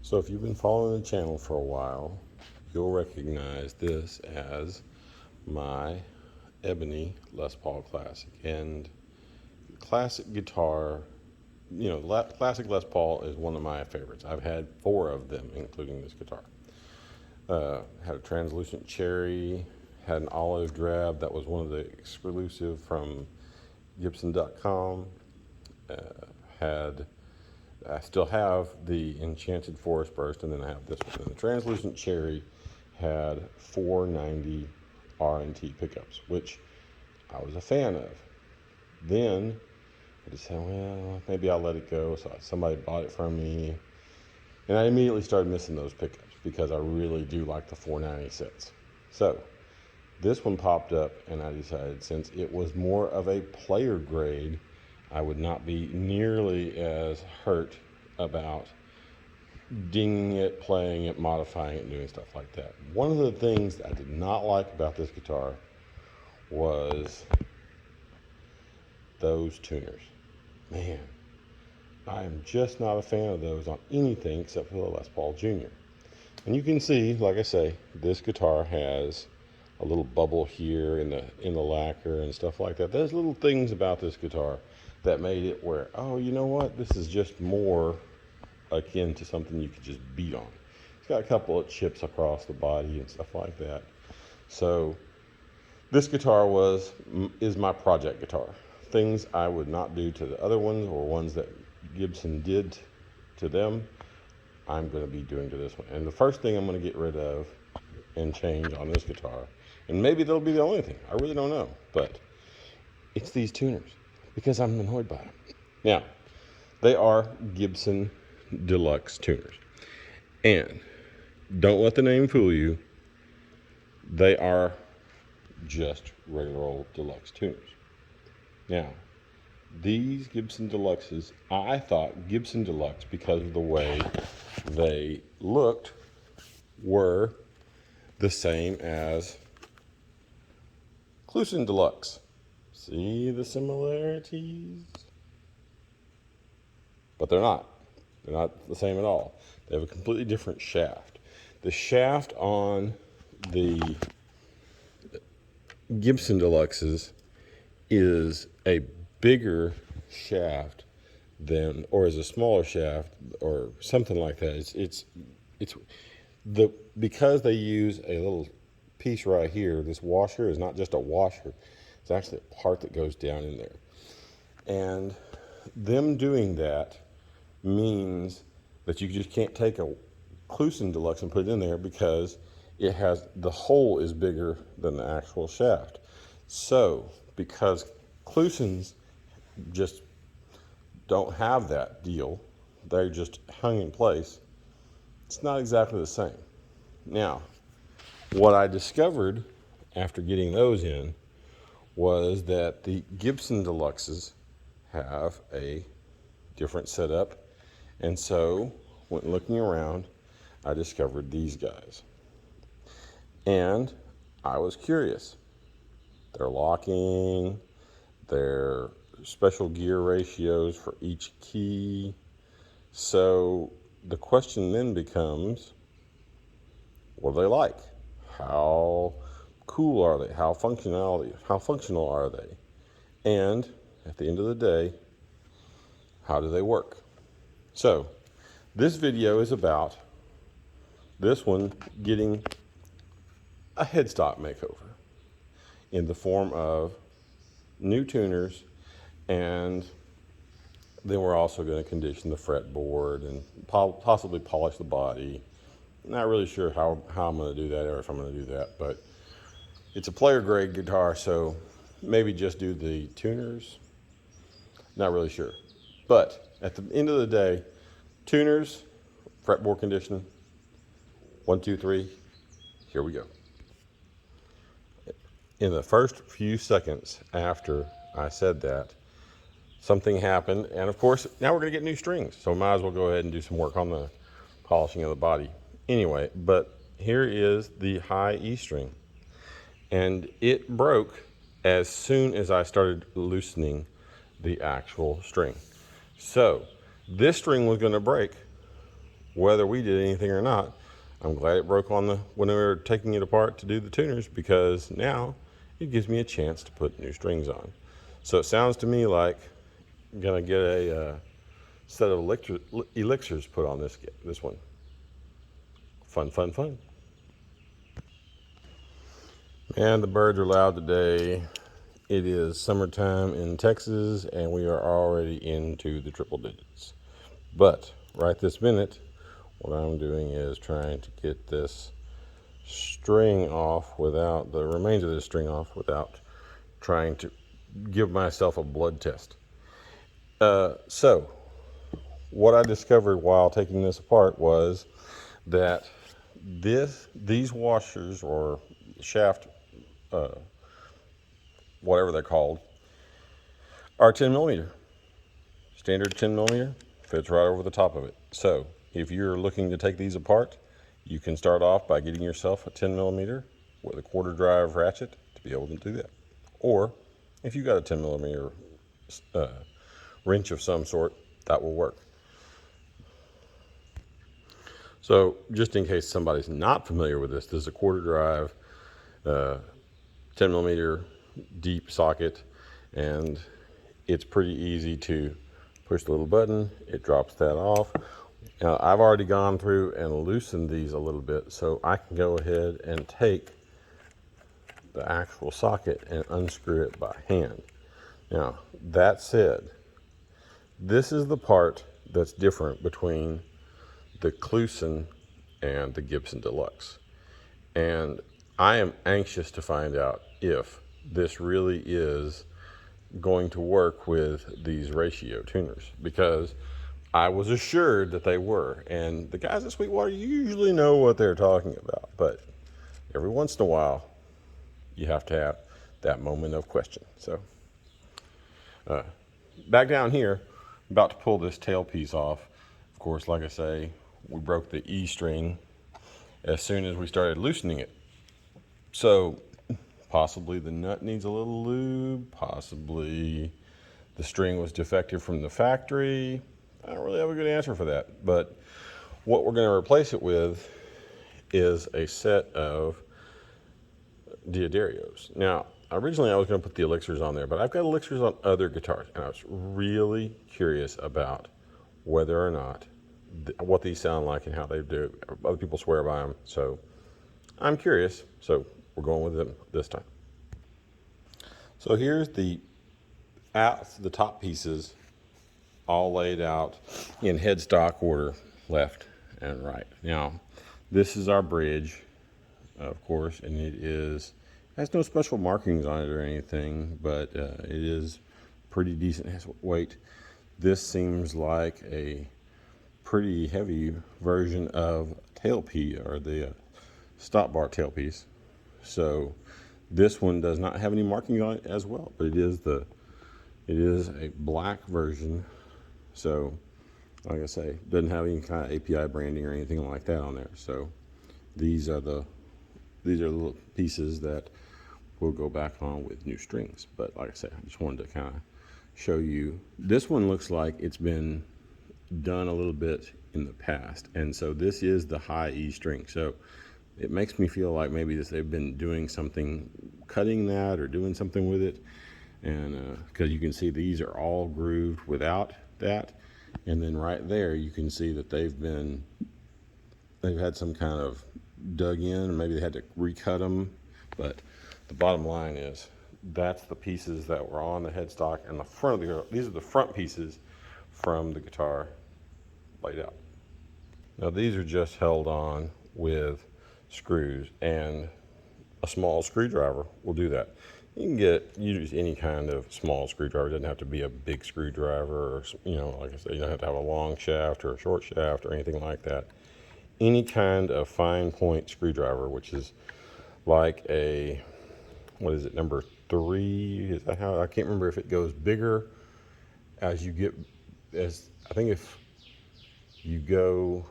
So if you've been following the channel for a while, you'll recognize this as my ebony Les Paul Classic. And classic guitar, classic Les Paul is one of my favorites. I've had 4 of them, including this guitar. Had a translucent cherry, had an olive drab that was one of the exclusive from Gibson.com. I still have the Enchanted Forest Burst, and then I have this one. And the translucent cherry had 490 R&T pickups, which I was a fan of. Then I just said, well, maybe I'll let it go. So somebody bought it from me, and I immediately started missing those pickups because I really do like the 490 sets. So this one popped up, and I decided since it was more of a player grade, I would not be nearly as hurt about dinging it, playing it, modifying it, and doing stuff like that. One of the things that I did not like about this guitar was those tuners. Man, I am just not a fan of those on anything except for the Les Paul Jr. And you can see, like I say, this guitar has a little bubble here in the lacquer and stuff like that. There's little things about this guitar that made it where, oh, you know what, this is just more akin to something you could just beat on. It's got a couple of chips across the body and stuff like that. So this guitar is my project guitar. Things I would not do to the other ones, or ones that Gibson did to them, I'm going to be doing to this one. And the first thing I'm going to get rid of and change on this guitar, and maybe that'll be the only thing, I really don't know, but it's these tuners, because I'm annoyed by them. Now, they are Gibson Deluxe tuners, and don't let the name fool you, they are just regular old deluxe tuners. Now, these Gibson Deluxes, I thought Gibson Deluxe, because of the way they looked, were the same as Clusen Deluxe. See the similarities? But they're not. They're not the same at all. They have a completely different shaft. The shaft on the Gibson Deluxes is a bigger shaft than, or is a smaller shaft, or something like that. Because they use a little piece right here. This washer is not just a washer; it's actually a part that goes down in there. And them doing that means that you just can't take a Clusen Deluxe and put it in there, because the hole is bigger than the actual shaft. So because Clusens just don't have that deal, they're just hung in place, it's not exactly the same. Now, what I discovered after getting those in was that the Gibson Deluxes have a different setup, and so when looking around, I discovered these guys, and I was curious. They're locking, they're special gear ratios for each key. So the question then becomes, what are they like? How cool are they? How functional are they? And at the end of the day, how do they work? So this video is about this one getting a headstock makeover in the form of new tuners, and then we're also going to condition the fretboard and possibly polish the body. Not really sure how I'm going to do that, or if I'm going to do that, but it's a player grade guitar, so maybe just do the tuners. Not really sure. But at the end of the day, tuners, fretboard condition, 1, 2, 3, here we go. In the first few seconds after I said that, something happened, and of course, now we're going to get new strings, so we might as well go ahead and do some work on the polishing of the body. Anyway, but here is the high E string, and it broke as soon as I started loosening the actual string. So this string was going to break whether we did anything or not, I'm glad it broke on when we were taking it apart to do the tuners, because now it gives me a chance to put new strings on. So it sounds to me like I'm gonna get a set of elixirs put on this one. Fun, fun, fun. And the birds are loud today. It is summertime in Texas, and we are already into the triple digits. But right this minute, what I'm doing is trying to get this string off without the remains of this string off without trying to give myself a blood test. So what I discovered while taking this apart was that these washers or shaft, whatever they're called, are 10 millimeter. Standard 10 millimeter, fits right over the top of it. So if you're looking to take these apart, you can start off by getting yourself a 10 millimeter with a quarter drive ratchet to be able to do that. Or if you got a 10 millimeter wrench of some sort, that will work. So just in case somebody's not familiar with this is a quarter drive, 10 millimeter deep socket, and it's pretty easy to push the little button, it drops that off. Now I've already gone through and loosened these a little bit, so I can go ahead and take the actual socket and unscrew it by hand. Now that said, this is the part that's different between the Gibson and the Gibson Deluxe. And I am anxious to find out if this really is going to work with these ratio tuners, because I was assured that they were. And the guys at Sweetwater usually know what they're talking about, but every once in a while, you have to have that moment of question. So back down here, I'm about to pull this tailpiece off. Of course, like I say, we broke the E string as soon as we started loosening it. So possibly the nut needs a little lube, possibly the string was defective from the factory. I don't really have a good answer for that, but what we're going to replace it with is a set of Diodarios. Now, originally I was going to put the elixirs on there, but I've got elixirs on other guitars, and I was really curious about whether or not what these sound like and how they do. Other people swear by them, so I'm curious. So we're going with them this time. So here's the top pieces all laid out in headstock order, left and right. Now, this is our bridge, of course, and it has no special markings on it or anything, but it is pretty decent weight. This seems like a pretty heavy version of tailpiece, or the stop bar tailpiece. So this one does not have any marking on it as well, but it is a black version. So like I say, doesn't have any kind of API branding or anything like that on there. So these are the little pieces that will go back on with new strings. But like I said, I just wanted to kind of show you. This one looks like it's been done a little bit in the past, and so this is the high E string. So it makes me feel like maybe they've been doing something, cutting that or doing something with it, and because you can see these are all grooved without that, and then right there you can see that they've had some kind of dug in, or maybe they had to recut them. But the bottom line is that's the pieces that were on the headstock and the front of the guitar. These are the front pieces from the guitar laid out. Now these are just held on with screws, and a small screwdriver will do that. You can use any kind of small screwdriver. It doesn't have to be a big screwdriver, or, like I said, you don't have to have a long shaft or a short shaft or anything like that. Any kind of fine point screwdriver, which is like a, what is it, number 3? Is that how? I can't remember if it goes bigger as you get, I think if you go,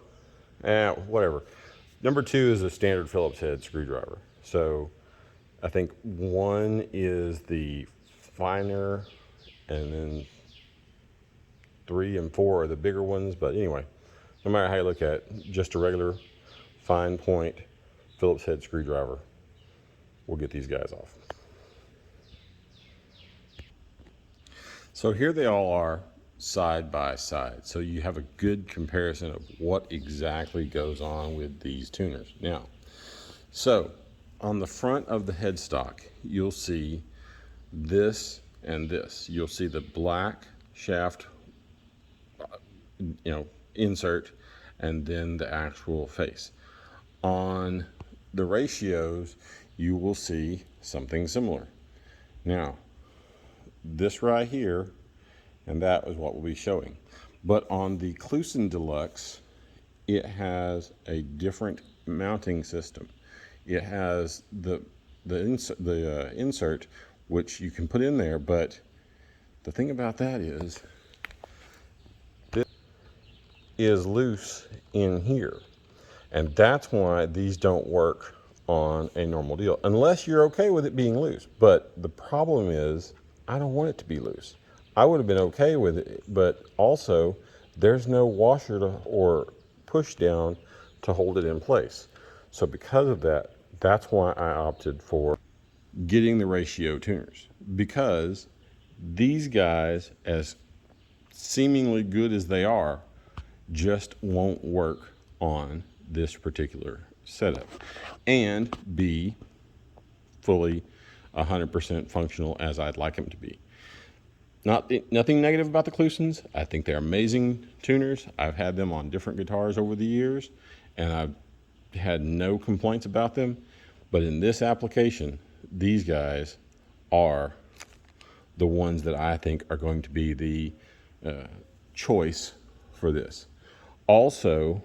whatever. Number 2 is a standard Phillips head screwdriver. So I think 1 is the finer, and then 3 and 4 are the bigger ones. But anyway, no matter how you look at it, just a regular fine point Phillips head screwdriver will get these guys off. So here they all are side by side. So you have a good comparison of what exactly goes on with these tuners. Now, so on the front of the headstock, you'll see this and this. You'll see the black shaft, insert, and then the actual face. On the ratios, you will see something similar. Now, this right here, and that is what we'll be showing. But on the Gibson Deluxe, it has a different mounting system. It has the insert, which you can put in there, but the thing about that is, this is loose in here. And that's why these don't work on a normal deal, unless you're okay with it being loose. But the problem is, I don't want it to be loose. I would have been okay with it, but also there's no washer or push down to hold it in place. So because of that, that's why I opted for getting the ratio tuners, because these guys, as seemingly good as they are, just won't work on this particular setup and be fully 100% functional as I'd like them to be. Nothing negative about the Gibsons. I think they're amazing tuners. I've had them on different guitars over the years, and I've had no complaints about them. But in this application, these guys are the ones that I think are going to be the choice for this. Also,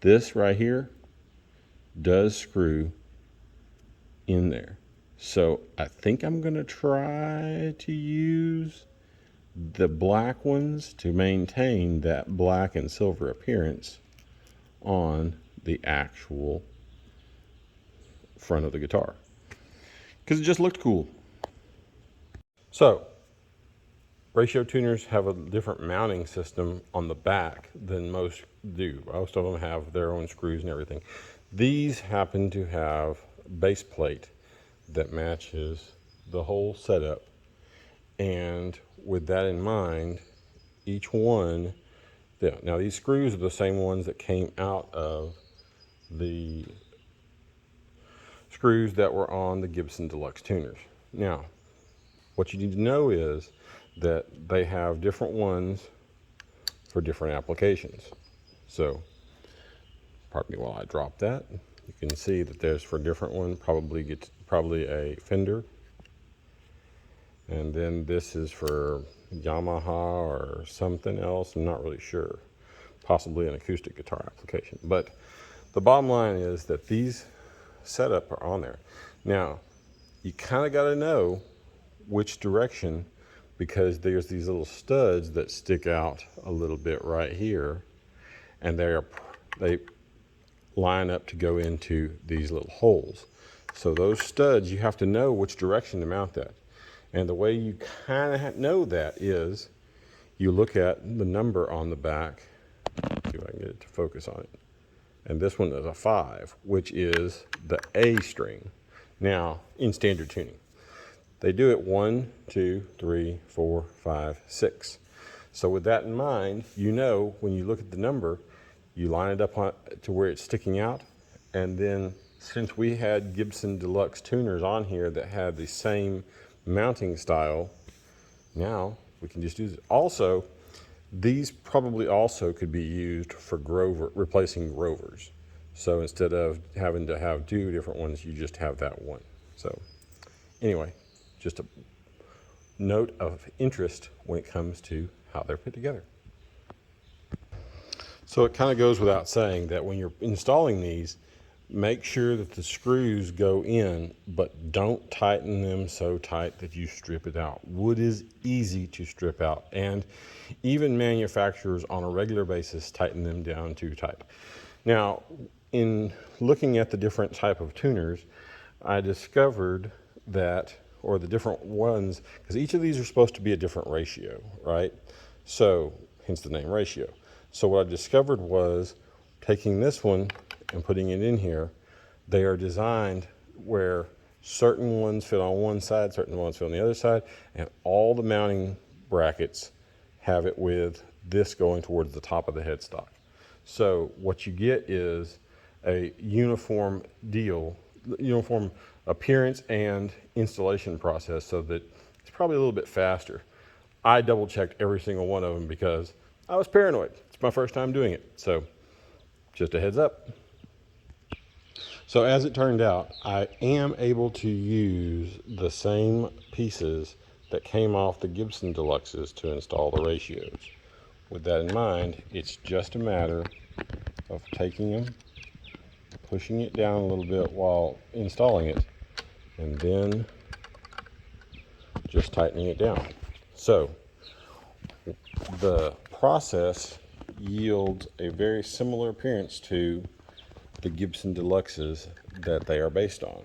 this right here does screw in there. So I think I'm going to try to use the black ones to maintain that black and silver appearance on the actual front of the guitar, because it just looked cool. So ratio tuners have a different mounting system on the back than most do. Most of them have their own screws and everything. These happen to have a base plate that matches the whole setup, and with that in mind, each one, now these screws are the same ones that came out of the screws that were on the Gibson Deluxe tuners. Now, what you need to know is that they have different ones for different applications. So, pardon me while I drop that. You can see that there's for a different one, probably a Fender. And then this is for Yamaha or something else, I'm not really sure. Possibly an acoustic guitar application. But the bottom line is that these setup are on there. Now, you kind of got to know which direction, because there's these little studs that stick out a little bit right here, and they line up to go into these little holes. So those studs, you have to know which direction to mount that. And the way you kind of know that is you look at the number on the back. See if I can get it to focus on it. And this one is a 5, which is the A string. Now, in standard tuning, they do it 1, 2, 3, 4, 5, 6. So with that in mind, you know when you look at the number, you line it up to where it's sticking out. And then since we had Gibson Deluxe tuners on here that had the same mounting style, now we can just use it. Also, these probably also could be used for replacing Grovers. So instead of having to have 2 different ones, you just have that one. So anyway, just a note of interest when it comes to how they're put together. So it kind of goes without saying that when you're installing these, make sure that the screws go in, but don't tighten them so tight that you strip it out. Wood is easy to strip out, and even manufacturers on a regular basis tighten them down too tight. Now, in looking at the different type of tuners, I discovered that, or the different ones, because each of these are supposed to be a different ratio, right? So, hence the name ratio. So what I discovered was taking this one and putting it in here, they are designed where certain ones fit on one side, certain ones fit on the other side, and all the mounting brackets have it with this going towards the top of the headstock. So what you get is a uniform deal, uniform appearance and installation process, so that it's probably a little bit faster. I double checked every single one of them because I was paranoid. It's my first time doing it. So just a heads up. So as it turned out, I am able to use the same pieces that came off the Gibson Deluxes to install the ratios. With that in mind, it's just a matter of taking them, pushing it down a little bit while installing it, and then just tightening it down. So the process yields a very similar appearance to the Gibson Deluxes that they are based on.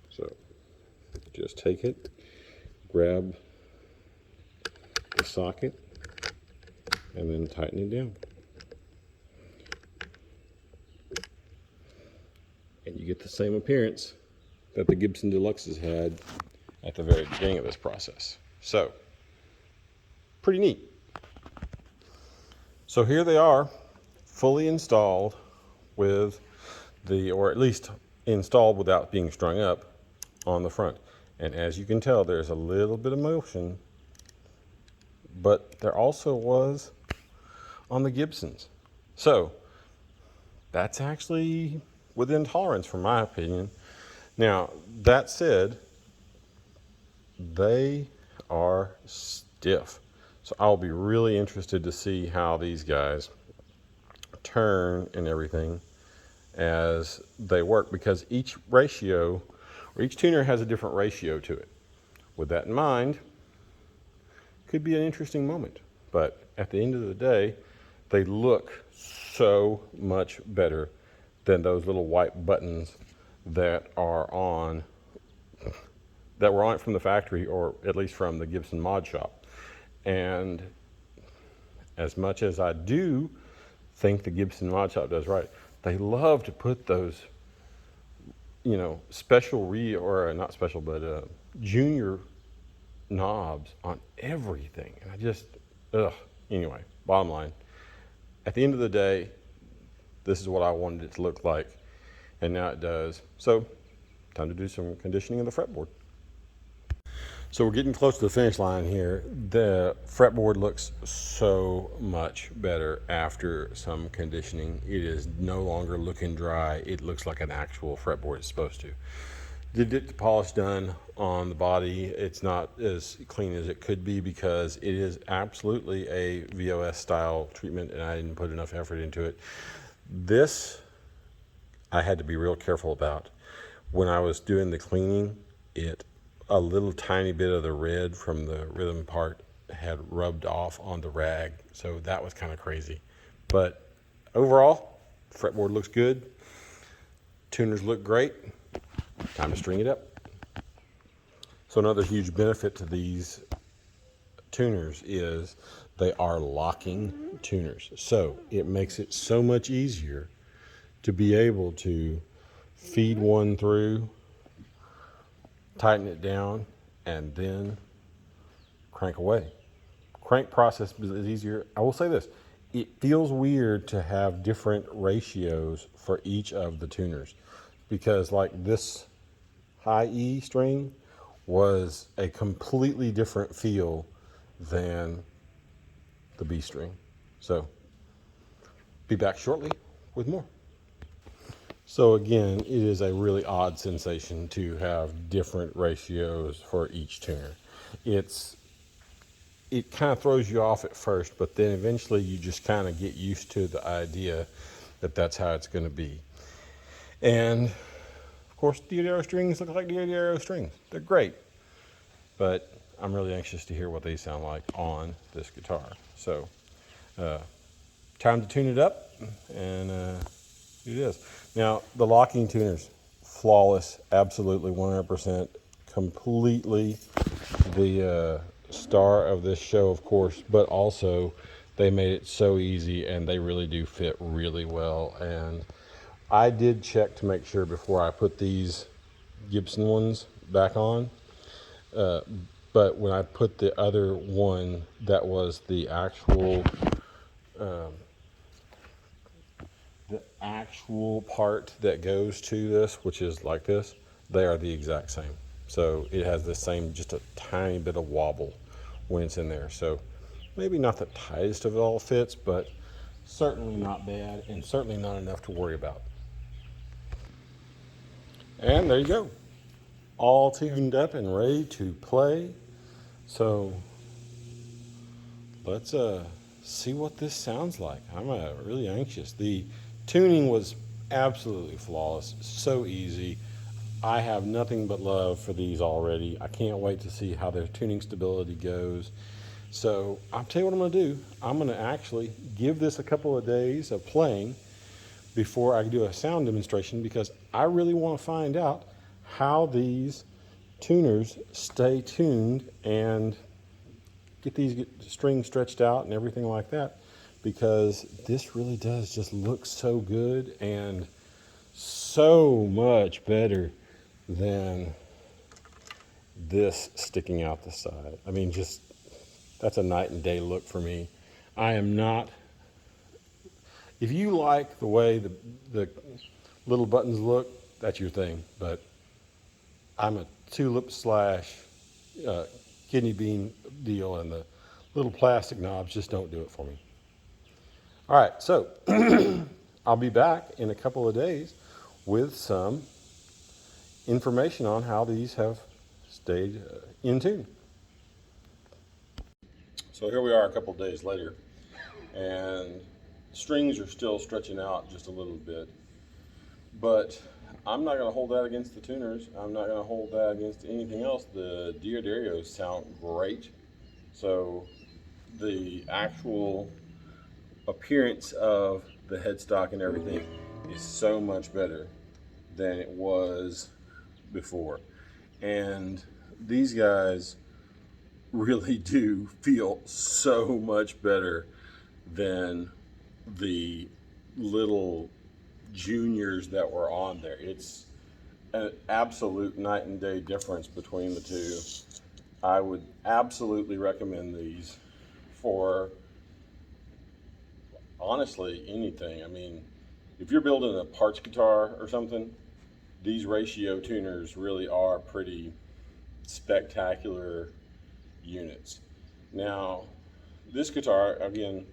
So just take it, grab the socket, and then tighten it down. And you get the same appearance that the Gibson Deluxes had at the very beginning of this process. So, pretty neat. So here they are, fully installed with or at least installed without being strung up on the front. And as you can tell, there's a little bit of motion, but there also was on the Gibsons. So that's actually within tolerance, from my opinion. Now, that said, they are stiff. So I'll be really interested to see how these guys turn and everything as they work, because each ratio, or each tuner has a different ratio to it. With that in mind, could be an interesting moment. But at the end of the day, they look so much better than those little white buttons that were on it from the factory, or at least from the Gibson mod shop. And as much as I do think the Gibson mod shop does right, they love to put those, special not special, but junior knobs on everything. And I just, anyway, bottom line, at the end of the day, this is what I wanted it to look like, and now it does. So, time to do some conditioning of the fretboard. So we're getting close to the finish line here. The fretboard looks so much better after some conditioning. It is no longer looking dry. It looks like an actual fretboard is supposed to. Did get the polish done on the body. It's not as clean as it could be because it is absolutely a VOS style treatment, and I didn't put enough effort into it. This I had to be real careful about. When I was doing the cleaning, a little tiny bit of the red from the rhythm part had rubbed off on the rag, so that was kind of crazy. But overall, fretboard looks good. Tuners look great. Time to string it up. So another huge benefit to these tuners is they are locking tuners. So it makes it so much easier to be able to feed one through, tighten it down, and then crank away. Crank process is easier. I will say this, it feels weird to have different ratios for each of the tuners, because like this high E string was a completely different feel than the B string. So be back shortly with more. So again, it is a really odd sensation to have different ratios for each tuner. It kind of throws you off at first, but then eventually you just kind of get used to the idea that that's how it's going to be. And of course, Diodato strings look like Diodato strings. They're great, but I'm really anxious to hear what they sound like on this guitar. So time to tune it up and It is. Now, the locking tuners, flawless, absolutely 100%, completely the star of this show, of course, but also they made it so easy and they really do fit really well. And I did check to make sure before I put these Gibson ones back on. But when I put the other one that was the actual part that goes to this, which is like this, they are the exact same. So it has the same, just a tiny bit of wobble when it's in there. So maybe not the tightest of all fits, but certainly not bad and certainly not enough to worry about. And there you go. All tuned up and ready to play. So let's see what this sounds like. I'm really anxious. The tuning was absolutely flawless, so easy. I have nothing but love for these already. I can't wait to see how their tuning stability goes. So I'll tell you what I'm going to do. I'm going to actually give this a couple of days of playing before I do a sound demonstration, because I really want to find out how these tuners stay tuned and get these strings stretched out and everything like that, because this really does just look so good and so much better than this sticking out the side. I mean, just that's a night and day look for me. I am not, if you like the way the little buttons look, that's your thing, but I'm a tulip slash kidney bean deal, and the little plastic knobs just don't do it for me. All right, so I'll be back in a couple of days with some information on how these have stayed in tune. So here we are a couple of days later, and strings are still stretching out just a little bit, but I'm not going to hold that against the tuners. I'm not going to hold that against anything else. The Diodarios sound great. So the actual appearance of the headstock and everything is so much better than it was before. And these guys really do feel so much better than the little juniors that were on there. It's an absolute night and day difference between the two. I would absolutely recommend these for honestly anything. I mean, if you're building a parts guitar or something, these ratio tuners really are pretty spectacular units. Now, this guitar, again,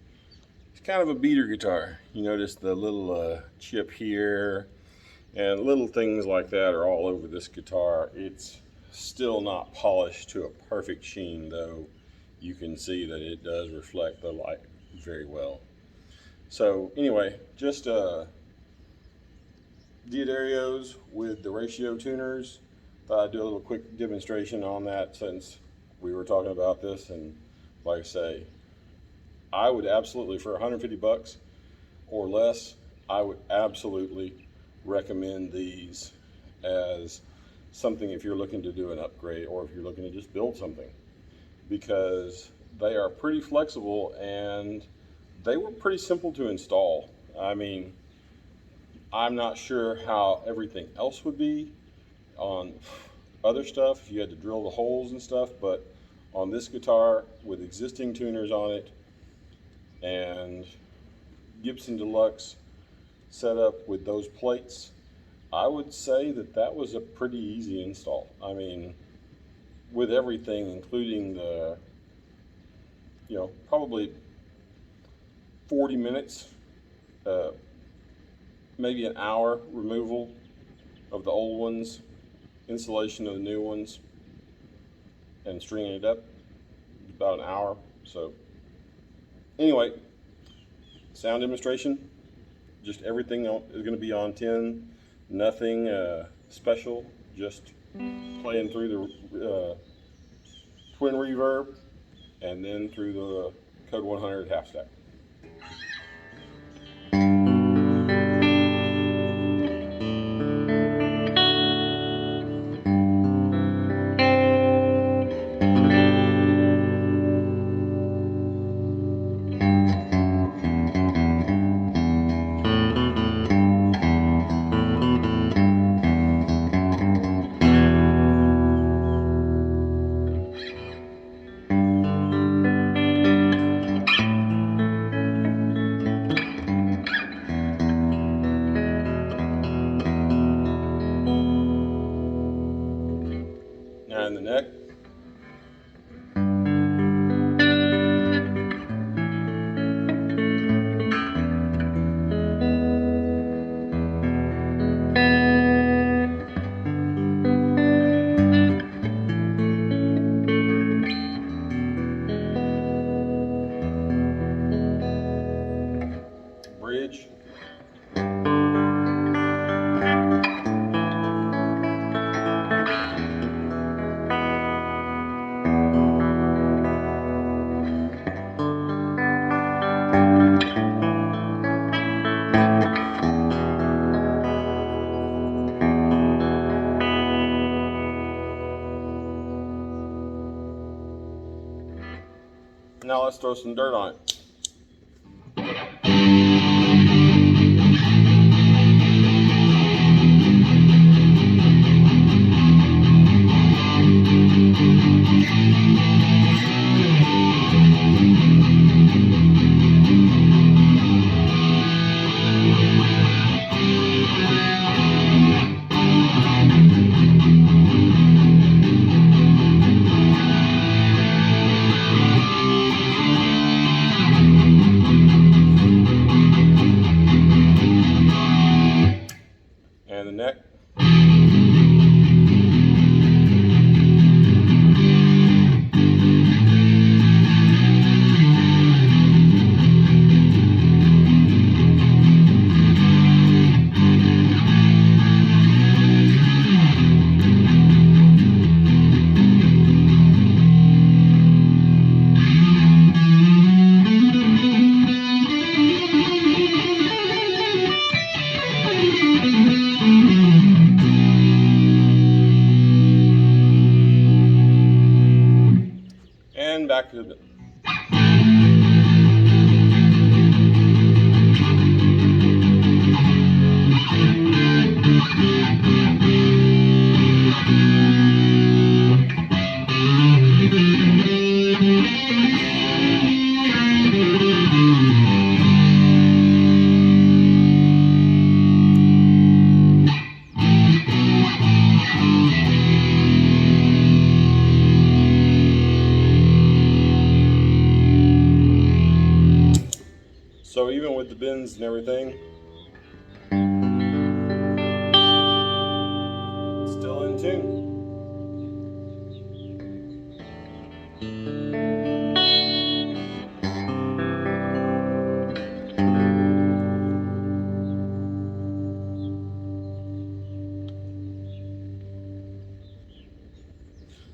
it's kind of a beater guitar. You notice the little chip here and little things like that are all over this guitar. It's still not polished to a perfect sheen, though you can see that it does reflect the light very well. So anyway, just Diodarios with the ratio tuners. Thought I'd do a little quick demonstration on that since we were talking about this. And like I say, I would absolutely, for 150 bucks or less, I would absolutely recommend these as something if you're looking to do an upgrade or if you're looking to just build something, because they are pretty flexible and they were pretty simple to install. I mean, I'm not sure how everything else would be on other stuff if you had to drill the holes and stuff, but on this guitar with existing tuners on it and Gibson Deluxe setup with those plates, I would say that that was a pretty easy install. I mean, with everything, including the, probably 40 minutes, maybe an hour removal of the old ones, installation of the new ones, and stringing it up, about an hour. So anyway, sound demonstration, just everything is going to be on 10, nothing special, just playing through the twin reverb and then through the Code 100 half stack. And the neck. Bridge. Now let's throw some dirt on it. And the neck. And back to the So even with the bends and everything, it's still in tune.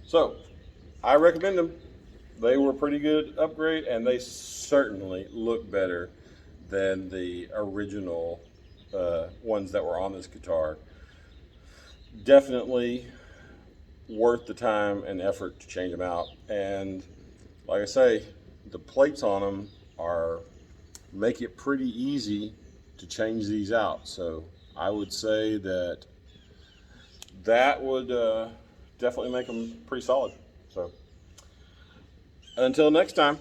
So I recommend them. They were a pretty good upgrade, and they certainly look better than the original ones that were on this guitar. Definitely worth the time and effort to change them out. And like I say, the plates on them make it pretty easy to change these out. So I would say that would definitely make them pretty solid. So until next time.